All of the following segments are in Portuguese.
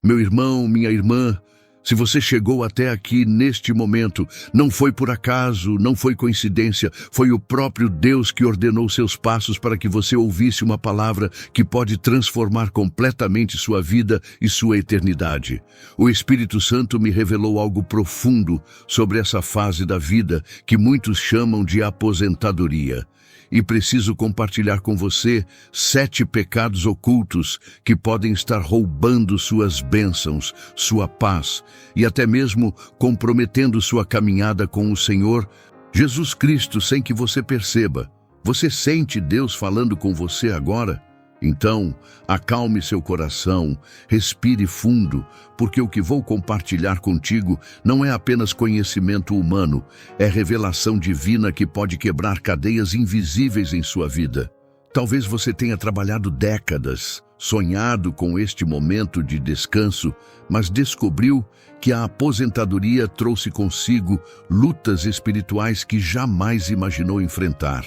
Meu irmão, minha irmã, se você chegou até aqui neste momento, não foi por acaso, não foi coincidência, foi o próprio Deus que ordenou seus passos para que você ouvisse uma palavra que pode transformar completamente sua vida e sua eternidade. O Espírito Santo me revelou algo profundo sobre essa fase da vida que muitos chamam de aposentadoria. E preciso compartilhar com você 7 pecados ocultos que podem estar roubando suas bênçãos, sua paz e até mesmo comprometendo sua caminhada com o Senhor Jesus Cristo sem que você perceba. Você sente Deus falando com você agora? Então, acalme seu coração, respire fundo, porque o que vou compartilhar contigo não é apenas conhecimento humano, é revelação divina que pode quebrar cadeias invisíveis em sua vida. Talvez você tenha trabalhado décadas, sonhado com este momento de descanso, mas descobriu que a aposentadoria trouxe consigo lutas espirituais que jamais imaginou enfrentar.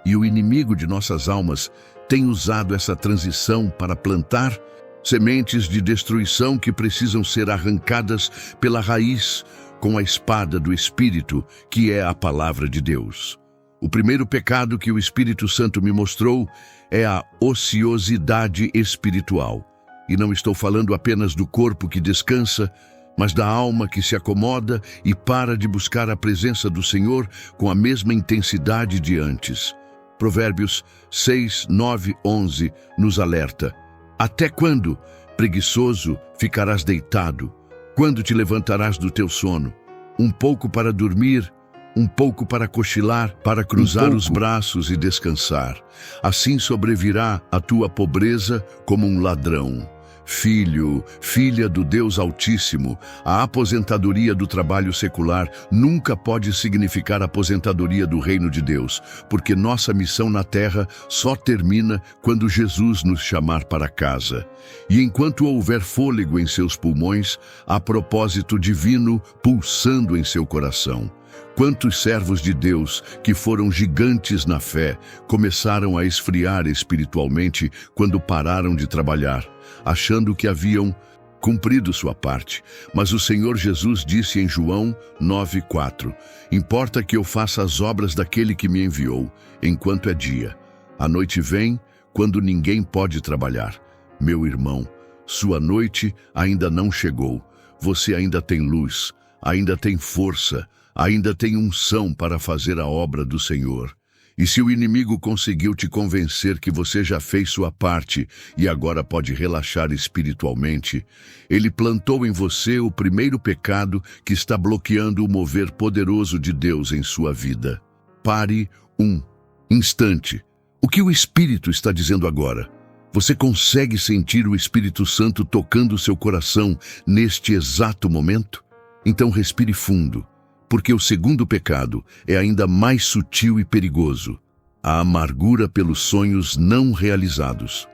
E o inimigo de nossas almas tem usado essa transição para plantar sementes de destruição que precisam ser arrancadas pela raiz com a espada do Espírito, que é a palavra de Deus. O primeiro pecado que o Espírito Santo me mostrou é a ociosidade espiritual. E não estou falando apenas do corpo que descansa, mas da alma que se acomoda e para de buscar a presença do Senhor com a mesma intensidade de antes. Provérbios 6, 9, 11 nos alerta. Até quando, preguiçoso, ficarás deitado? Quando te levantarás do teu sono? Um pouco para dormir, um pouco para cochilar, para cruzar os braços e descansar. Assim sobrevirá a tua pobreza como um ladrão. Filho, filha do Deus Altíssimo, a aposentadoria do trabalho secular nunca pode significar aposentadoria do reino de Deus, porque nossa missão na terra só termina quando Jesus nos chamar para casa. E enquanto houver fôlego em seus pulmões, há propósito divino pulsando em seu coração. Quantos servos de Deus, que foram gigantes na fé, começaram a esfriar espiritualmente quando pararam de trabalhar, achando que haviam cumprido sua parte. Mas o Senhor Jesus disse em João 9:4, importa que eu faça as obras daquele que me enviou, enquanto é dia. A noite vem, quando ninguém pode trabalhar. Meu irmão, sua noite ainda não chegou. Você ainda tem luz, ainda tem força, ainda tem unção para fazer a obra do Senhor. E se o inimigo conseguiu te convencer que você já fez sua parte e agora pode relaxar espiritualmente, ele plantou em você o primeiro pecado que está bloqueando o mover poderoso de Deus em sua vida. Pare um instante. O que o Espírito está dizendo agora? Você consegue sentir o Espírito Santo tocando seu coração neste exato momento? Então respire fundo. Porque o segundo pecado é ainda mais sutil e perigoso, a amargura pelos sonhos não realizados.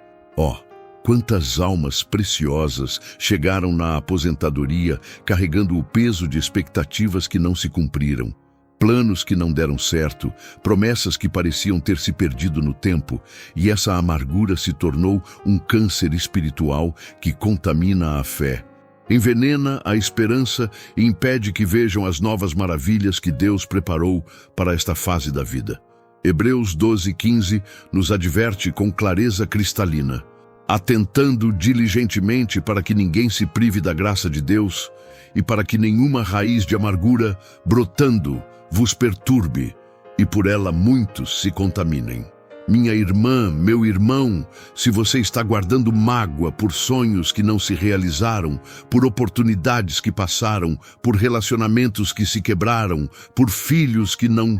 Quantas almas preciosas chegaram na aposentadoria carregando o peso de expectativas que não se cumpriram, planos que não deram certo, promessas que pareciam ter se perdido no tempo, e essa amargura se tornou um câncer espiritual que contamina a fé. Envenena a esperança e impede que vejam as novas maravilhas que Deus preparou para esta fase da vida. Hebreus 12:15 nos adverte com clareza cristalina, atentando diligentemente para que ninguém se prive da graça de Deus e para que nenhuma raiz de amargura, brotando, vos perturbe e por ela muitos se contaminem. Minha irmã, meu irmão, se você está guardando mágoa por sonhos que não se realizaram, por oportunidades que passaram, por relacionamentos que se quebraram, por filhos que não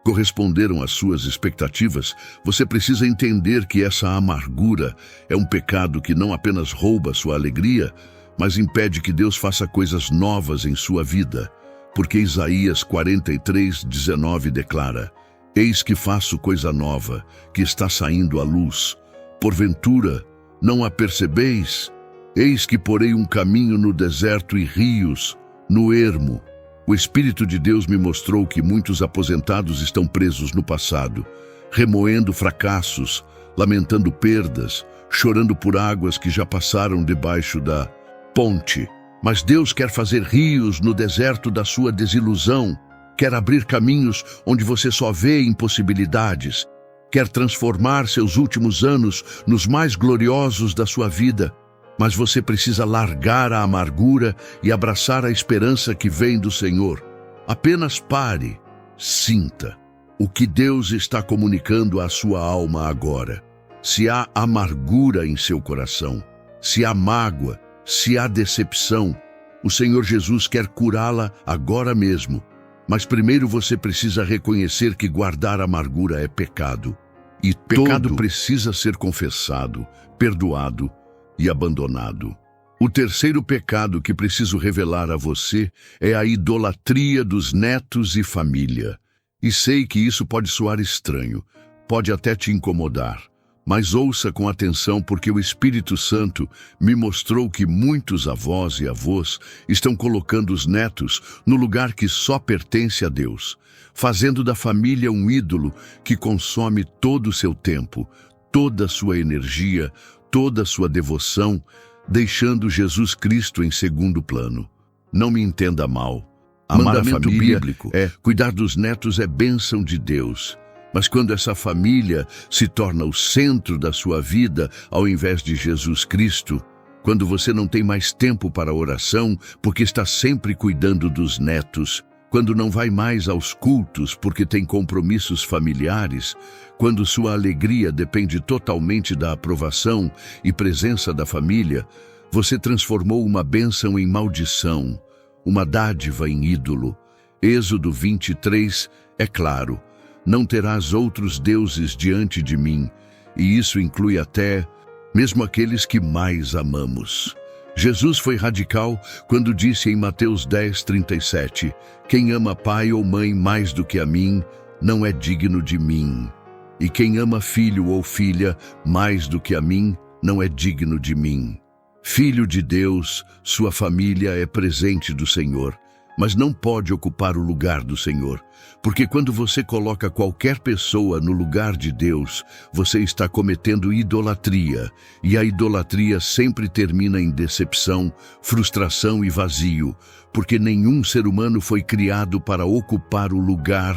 corresponderam às suas expectativas, você precisa entender que essa amargura é um pecado que não apenas rouba sua alegria, mas impede que Deus faça coisas novas em sua vida. Porque Isaías 43:19 declara: eis que faço coisa nova, que está saindo à luz. Porventura, não a percebeis? Eis que porei um caminho no deserto e rios no ermo. O Espírito de Deus me mostrou que muitos aposentados estão presos no passado, remoendo fracassos, lamentando perdas, chorando por águas que já passaram debaixo da ponte. Mas Deus quer fazer rios no deserto da sua desilusão, quer abrir caminhos onde você só vê impossibilidades, quer transformar seus últimos anos nos mais gloriosos da sua vida. Mas você precisa largar a amargura e abraçar a esperança que vem do Senhor. Apenas pare, sinta o que Deus está comunicando à sua alma agora. Se há amargura em seu coração, se há mágoa, se há decepção, o Senhor Jesus quer curá-la agora mesmo. Mas primeiro você precisa reconhecer que guardar amargura é pecado. E pecado precisa ser confessado, perdoado e abandonado. O terceiro pecado que preciso revelar a você é a idolatria dos netos e família. E sei que isso pode soar estranho, pode até te incomodar. Mas ouça com atenção, porque o Espírito Santo me mostrou que muitos avós e avós estão colocando os netos no lugar que só pertence a Deus, fazendo da família um ídolo que consome todo o seu tempo, toda a sua energia, toda a sua devoção, deixando Jesus Cristo em segundo plano. Não me entenda mal. Amar a família bíblico cuidar dos netos é bênção de Deus. Mas quando essa família se torna o centro da sua vida, ao invés de Jesus Cristo, quando você não tem mais tempo para a oração, porque está sempre cuidando dos netos, quando não vai mais aos cultos porque tem compromissos familiares, quando sua alegria depende totalmente da aprovação e presença da família, você transformou uma bênção em maldição, uma dádiva em ídolo. Êxodo 23 é claro: não terás outros deuses diante de mim, e isso inclui até mesmo aqueles que mais amamos. Jesus foi radical quando disse em Mateus 10:37, quem ama pai ou mãe mais do que a mim, não é digno de mim. E quem ama filho ou filha mais do que a mim, não é digno de mim. Filho de Deus, sua família é presente do Senhor, mas não pode ocupar o lugar do Senhor, porque quando você coloca qualquer pessoa no lugar de Deus, você está cometendo idolatria, e a idolatria sempre termina em decepção, frustração e vazio, porque nenhum ser humano foi criado para ocupar o lugar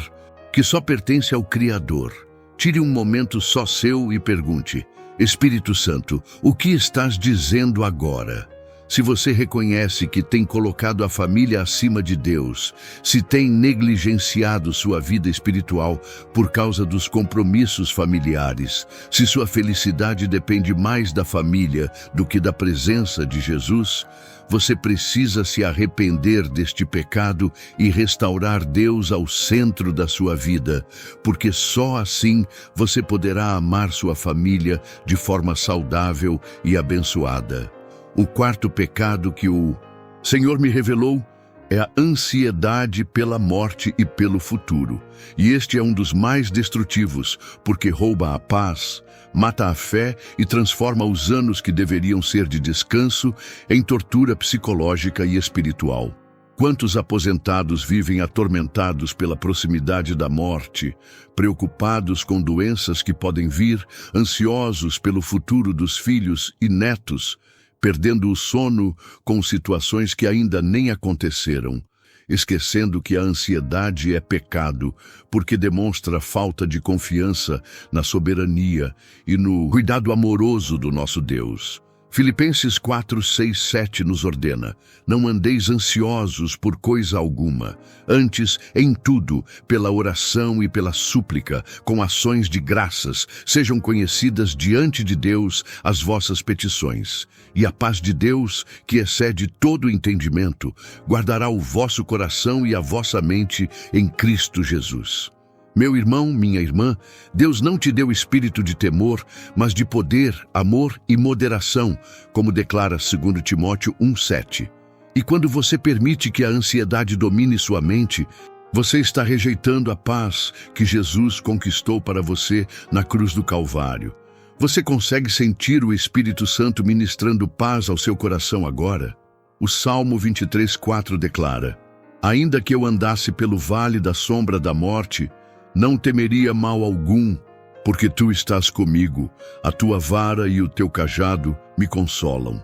que só pertence ao Criador. Tire um momento só seu e pergunte: Espírito Santo, o que estás dizendo agora? Se você reconhece que tem colocado a família acima de Deus, se tem negligenciado sua vida espiritual por causa dos compromissos familiares, se sua felicidade depende mais da família do que da presença de Jesus, você precisa se arrepender deste pecado e restaurar Deus ao centro da sua vida, porque só assim você poderá amar sua família de forma saudável e abençoada. O quarto pecado que o Senhor me revelou é a ansiedade pela morte e pelo futuro. E este é um dos mais destrutivos, porque rouba a paz, mata a fé e transforma os anos que deveriam ser de descanso em tortura psicológica e espiritual. Quantos aposentados vivem atormentados pela proximidade da morte, preocupados com doenças que podem vir, ansiosos pelo futuro dos filhos e netos, perdendo o sono com situações que ainda nem aconteceram, esquecendo que a ansiedade é pecado, porque demonstra falta de confiança na soberania e no cuidado amoroso do nosso Deus. Filipenses 4, 6, 7 nos ordena: não andeis ansiosos por coisa alguma, antes, em tudo, pela oração e pela súplica, com ações de graças, sejam conhecidas diante de Deus as vossas petições. E a paz de Deus, que excede todo o entendimento, guardará o vosso coração e a vossa mente em Cristo Jesus. Meu irmão, minha irmã, Deus não te deu espírito de temor, mas de poder, amor e moderação, como declara 2 Timóteo 1,7. E quando você permite que a ansiedade domine sua mente, você está rejeitando a paz que Jesus conquistou para você na cruz do Calvário. Você consegue sentir o Espírito Santo ministrando paz ao seu coração agora? O Salmo 23,4 declara: ainda que eu andasse pelo vale da sombra da morte, não temeria mal algum, porque tu estás comigo, a tua vara e o teu cajado me consolam.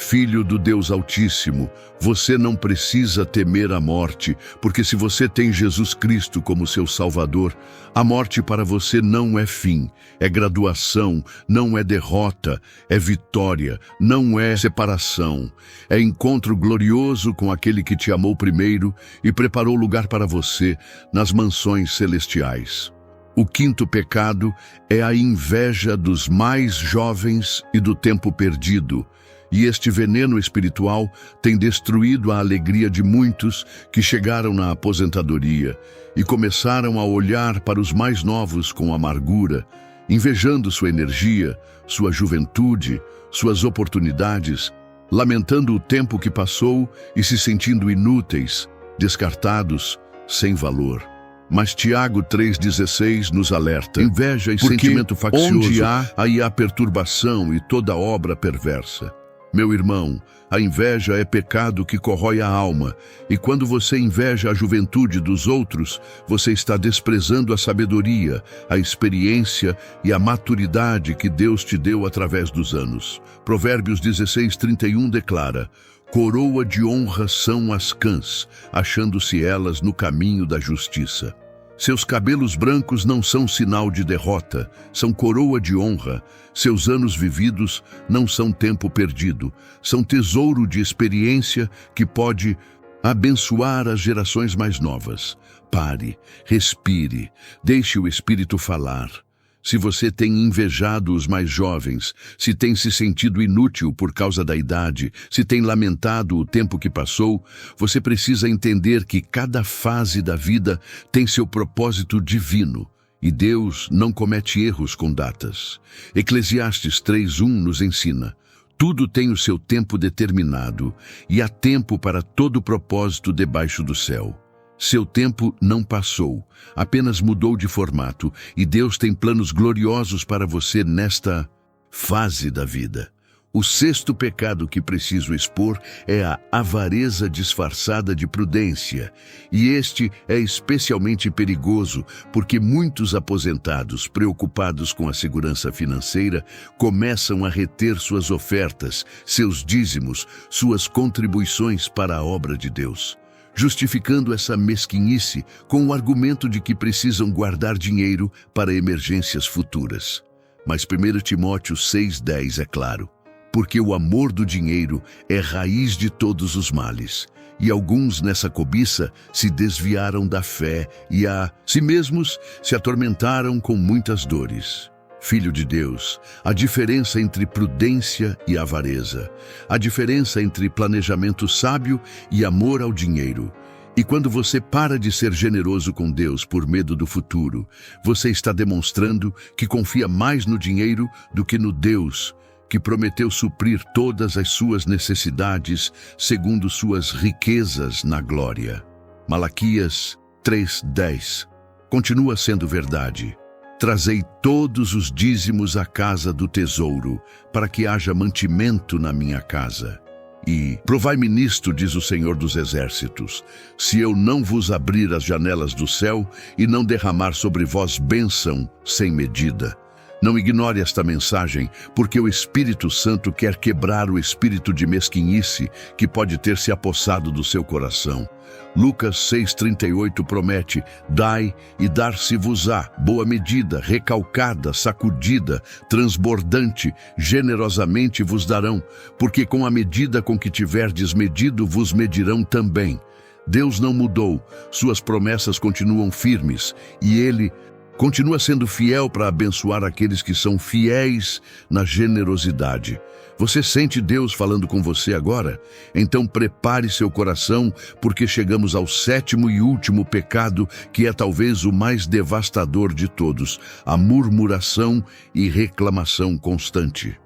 Filho do Deus Altíssimo, você não precisa temer a morte, porque se você tem Jesus Cristo como seu Salvador, a morte para você não é fim, é graduação, não é derrota, é vitória, não é separação, é encontro glorioso com aquele que te amou primeiro e preparou lugar para você nas mansões celestiais. O quinto pecado é a inveja dos mais jovens e do tempo perdido. E este veneno espiritual tem destruído a alegria de muitos que chegaram na aposentadoria e começaram a olhar para os mais novos com amargura, invejando sua energia, sua juventude, suas oportunidades, lamentando o tempo que passou e se sentindo inúteis, descartados, sem valor. Mas Tiago 3,16 nos alerta: inveja e sentimento faccioso, onde aí há perturbação e toda obra perversa. Meu irmão, a inveja é pecado que corrói a alma, e quando você inveja a juventude dos outros, você está desprezando a sabedoria, a experiência e a maturidade que Deus te deu através dos anos. Provérbios 16:31 declara: coroa de honra são as cãs, achando-se elas no caminho da justiça. Seus cabelos brancos não são sinal de derrota, são coroa de honra. Seus anos vividos não são tempo perdido, são tesouro de experiência que pode abençoar as gerações mais novas. Pare, respire, deixe o Espírito falar. Se você tem invejado os mais jovens, se tem se sentido inútil por causa da idade, se tem lamentado o tempo que passou, você precisa entender que cada fase da vida tem seu propósito divino, e Deus não comete erros com datas. Eclesiastes 3:1 nos ensina: tudo tem o seu tempo determinado, e há tempo para todo propósito debaixo do céu. Seu tempo não passou, apenas mudou de formato, e Deus tem planos gloriosos para você nesta fase da vida. O sexto pecado que preciso expor é a avareza disfarçada de prudência, e este é especialmente perigoso porque muitos aposentados, preocupados com a segurança financeira, começam a reter suas ofertas, seus dízimos, suas contribuições para a obra de Deus, justificando essa mesquinice com o argumento de que precisam guardar dinheiro para emergências futuras. Mas 1 Timóteo 6,10 é claro: porque o amor do dinheiro é raiz de todos os males, e alguns nessa cobiça se desviaram da fé e a si mesmos se atormentaram com muitas dores. Filho de Deus, a diferença entre prudência e avareza, a diferença entre planejamento sábio e amor ao dinheiro. E quando você para de ser generoso com Deus por medo do futuro, você está demonstrando que confia mais no dinheiro do que no Deus, que prometeu suprir todas as suas necessidades segundo suas riquezas na glória. Malaquias 3:10 continua sendo verdade: trazei todos os dízimos à casa do tesouro, para que haja mantimento na minha casa. E provai-me nisto, diz o Senhor dos Exércitos, se eu não vos abrir as janelas do céu e não derramar sobre vós bênção sem medida. Não ignore esta mensagem, porque o Espírito Santo quer quebrar o espírito de mesquinice que pode ter se apossado do seu coração. Lucas 6,38 promete: dai e dar-se-vos-á, boa medida, recalcada, sacudida, transbordante, generosamente vos darão, porque com a medida com que tiverdes medido vos medirão também. Deus não mudou, suas promessas continuam firmes, e Ele continua sendo fiel para abençoar aqueles que são fiéis na generosidade. Você sente Deus falando com você agora? Então prepare seu coração, porque chegamos ao sétimo e último pecado, que é talvez o mais devastador de todos: a murmuração e reclamação constante.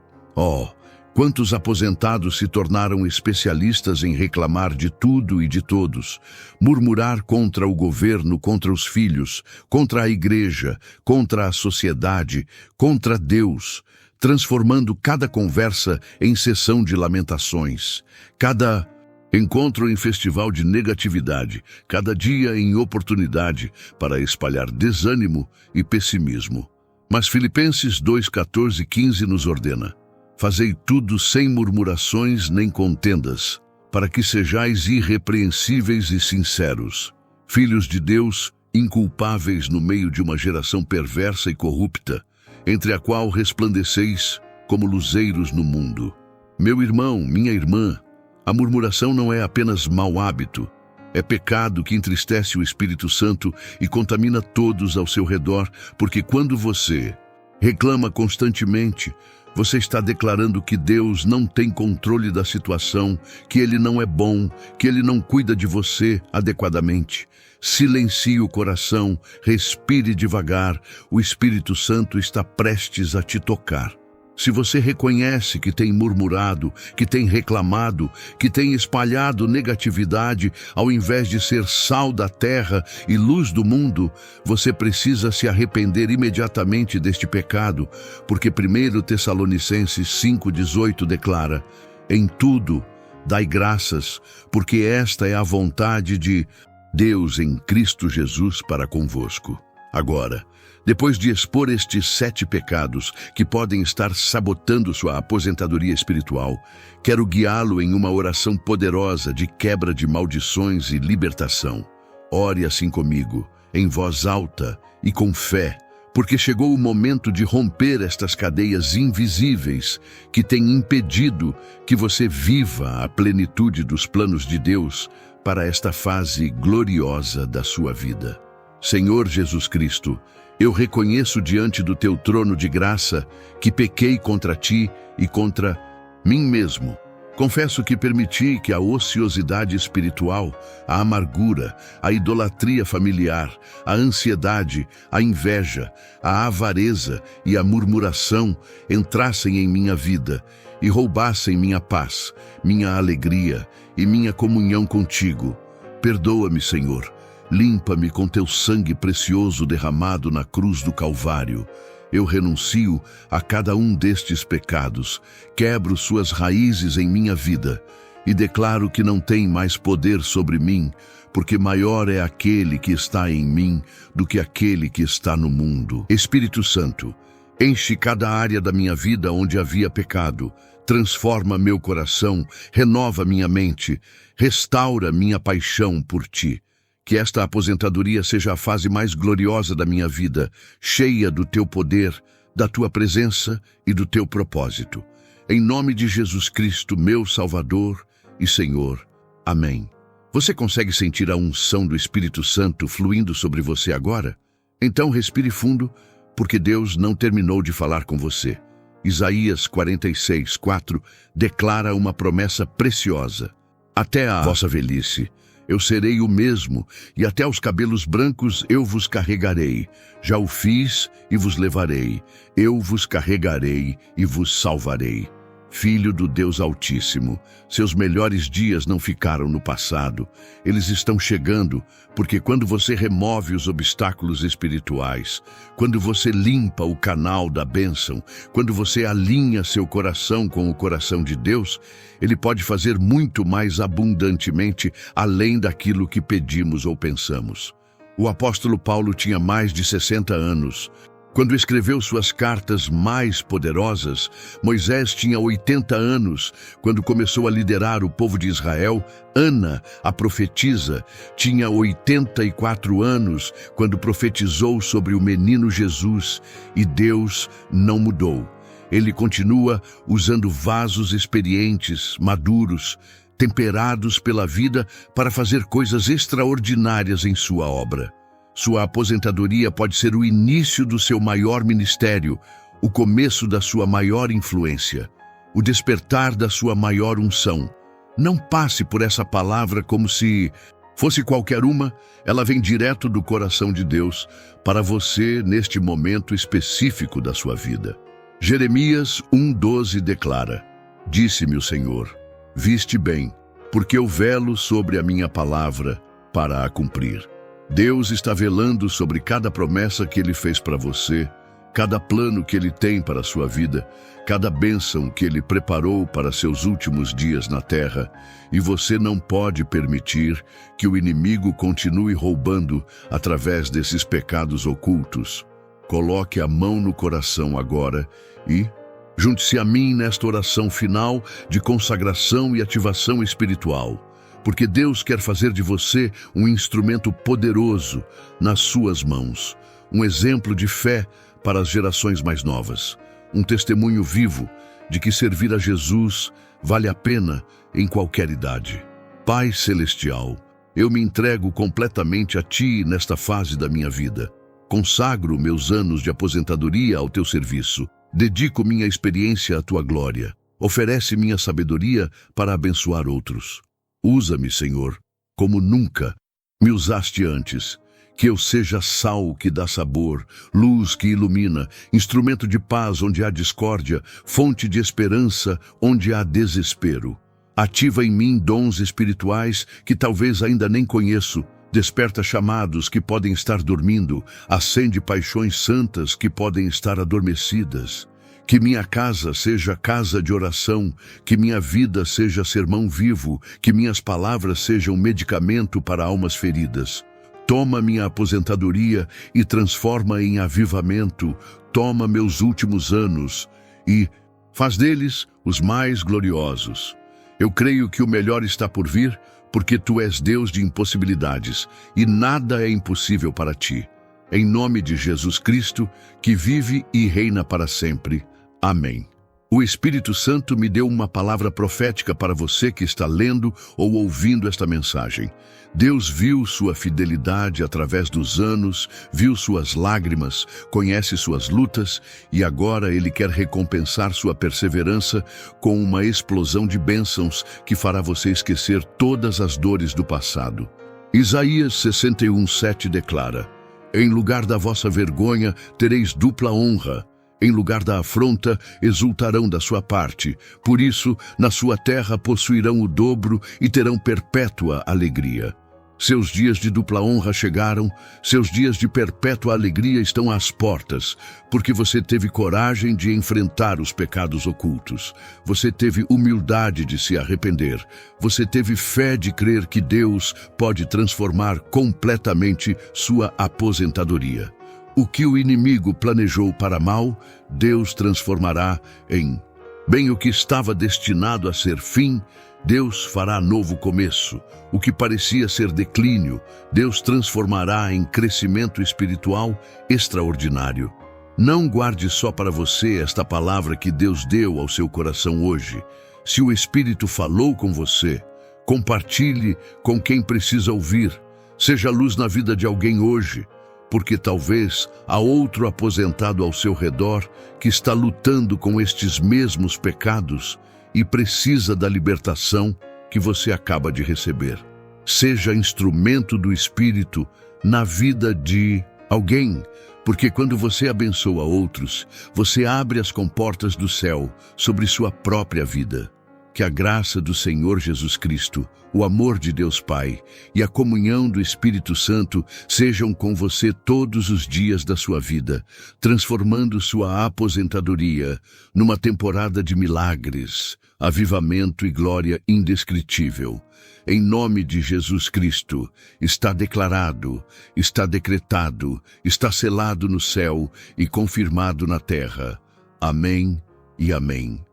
Quantos aposentados se tornaram especialistas em reclamar de tudo e de todos, murmurar contra o governo, contra os filhos, contra a igreja, contra a sociedade, contra Deus, transformando cada conversa em sessão de lamentações, cada encontro em festival de negatividade, cada dia em oportunidade para espalhar desânimo e pessimismo. Mas Filipenses 2:14-15 nos ordena: Fazei tudo sem murmurações nem contendas, para que sejais irrepreensíveis e sinceros, filhos de Deus, inculpáveis no meio de uma geração perversa e corrupta, entre a qual resplandeceis como luzeiros no mundo. Meu irmão, minha irmã, a murmuração não é apenas mau hábito, é pecado que entristece o Espírito Santo e contamina todos ao seu redor, porque quando você reclama constantemente, você está declarando que Deus não tem controle da situação, que Ele não é bom, que Ele não cuida de você adequadamente. Silencie o coração, respire devagar, o Espírito Santo está prestes a te tocar. Se você reconhece que tem murmurado, que tem reclamado, que tem espalhado negatividade, ao invés de ser sal da terra e luz do mundo, você precisa se arrepender imediatamente deste pecado, porque 1 Tessalonicenses 5,18 declara: em tudo dai graças, porque esta é a vontade de Deus em Cristo Jesus para convosco. Agora, depois de expor estes 7 pecados que podem estar sabotando sua aposentadoria espiritual, quero guiá-lo em uma oração poderosa de quebra de maldições e libertação. Ore assim comigo, em voz alta e com fé, porque chegou o momento de romper estas cadeias invisíveis que têm impedido que você viva a plenitude dos planos de Deus para esta fase gloriosa da sua vida. Senhor Jesus Cristo, eu reconheço diante do teu trono de graça que pequei contra ti e contra mim mesmo. Confesso que permiti que a ociosidade espiritual, a amargura, a idolatria familiar, a ansiedade, a inveja, a avareza e a murmuração entrassem em minha vida e roubassem minha paz, minha alegria e minha comunhão contigo. Perdoa-me, Senhor. Limpa-me com teu sangue precioso derramado na cruz do Calvário. Eu renuncio a cada um destes pecados, quebro suas raízes em minha vida e declaro que não tem mais poder sobre mim, porque maior é aquele que está em mim do que aquele que está no mundo. Espírito Santo, enche cada área da minha vida onde havia pecado, transforma meu coração, renova minha mente, restaura minha paixão por ti. Que esta aposentadoria seja a fase mais gloriosa da minha vida, cheia do teu poder, da tua presença e do teu propósito. Em nome de Jesus Cristo, meu Salvador e Senhor. Amém. Você consegue sentir a unção do Espírito Santo fluindo sobre você agora? Então respire fundo, porque Deus não terminou de falar com você. Isaías 46:4 declara uma promessa preciosa. Até a vossa velhice eu serei o mesmo, e até os cabelos brancos eu vos carregarei. Já o fiz e vos levarei. Eu vos carregarei e vos salvarei. Filho do Deus Altíssimo, seus melhores dias não ficaram no passado. Eles estão chegando, porque quando você remove os obstáculos espirituais, quando você limpa o canal da bênção, quando você alinha seu coração com o coração de Deus, Ele pode fazer muito mais abundantemente além daquilo que pedimos ou pensamos. O apóstolo Paulo tinha mais de 60 anos. Quando escreveu suas cartas mais poderosas, Moisés tinha 80 anos. Quando começou a liderar o povo de Israel, Ana, a profetisa, tinha 84 anos quando profetizou sobre o menino Jesus, e Deus não mudou. Ele continua usando vasos experientes, maduros, temperados pela vida para fazer coisas extraordinárias em sua obra. Sua aposentadoria pode ser o início do seu maior ministério, o começo da sua maior influência, o despertar da sua maior unção. Não passe por essa palavra como se fosse qualquer uma, ela vem direto do coração de Deus para você neste momento específico da sua vida. Jeremias 1:12 declara: Disse-me o Senhor, viste bem, porque eu velo sobre a minha palavra para a cumprir. Deus está velando sobre cada promessa que Ele fez para você, cada plano que Ele tem para a sua vida, cada bênção que Ele preparou para seus últimos dias na terra, e você não pode permitir que o inimigo continue roubando através desses pecados ocultos. Coloque a mão no coração agora e Junte-se a mim nesta oração final de consagração e ativação espiritual, porque Deus quer fazer de você um instrumento poderoso nas suas mãos, um exemplo de fé para as gerações mais novas, um testemunho vivo de que servir a Jesus vale a pena em qualquer idade. Pai Celestial, eu me entrego completamente a Ti nesta fase da minha vida. Consagro meus anos de aposentadoria ao Teu serviço. Dedico minha experiência à Tua glória. Oferece minha sabedoria para abençoar outros. Usa-me, Senhor, como nunca me usaste antes. Que eu seja sal que dá sabor, luz que ilumina, instrumento de paz onde há discórdia, fonte de esperança onde há desespero. Ativa em mim dons espirituais que talvez ainda nem conheço. Desperta chamados que podem estar dormindo. Acende paixões santas que podem estar adormecidas. Que minha casa seja casa de oração, que minha vida seja sermão vivo, que minhas palavras sejam medicamento para almas feridas. Toma minha aposentadoria e transforma em avivamento. Toma meus últimos anos e faz deles os mais gloriosos. Eu creio que o melhor está por vir, porque Tu és Deus de impossibilidades e nada é impossível para Ti. Em nome de Jesus Cristo, que vive e reina para sempre. Amém. O Espírito Santo me deu uma palavra profética para você que está lendo ou ouvindo esta mensagem. Deus viu sua fidelidade através dos anos, viu suas lágrimas, conhece suas lutas e agora Ele quer recompensar sua perseverança com uma explosão de bênçãos que fará você esquecer todas as dores do passado. Isaías 61:7 declara: Em lugar da vossa vergonha tereis dupla honra. Em lugar da afronta, exultarão da sua parte. Por isso, na sua terra possuirão o dobro e terão perpétua alegria. Seus dias de dupla honra chegaram, seus dias de perpétua alegria estão às portas, porque você teve coragem de enfrentar os pecados ocultos. Você teve humildade de se arrepender. Você teve fé de crer que Deus pode transformar completamente sua aposentadoria. O que o inimigo planejou para mal, Deus transformará em bem. O que estava destinado a ser fim, Deus fará novo começo. O que parecia ser declínio, Deus transformará em crescimento espiritual extraordinário. Não guarde só para você esta palavra que Deus deu ao seu coração hoje. Se o Espírito falou com você, compartilhe com quem precisa ouvir. Seja luz na vida de alguém hoje, porque talvez há outro aposentado ao seu redor que está lutando com estes mesmos pecados e precisa da libertação que você acaba de receber. Seja instrumento do Espírito na vida de alguém, porque quando você abençoa outros, você abre as comportas do céu sobre sua própria vida. Que a graça do Senhor Jesus Cristo, o amor de Deus Pai e a comunhão do Espírito Santo sejam com você todos os dias da sua vida, transformando sua aposentadoria numa temporada de milagres, avivamento e glória indescritível. Em nome de Jesus Cristo, está declarado, está decretado, está selado no céu e confirmado na terra. Amém e amém.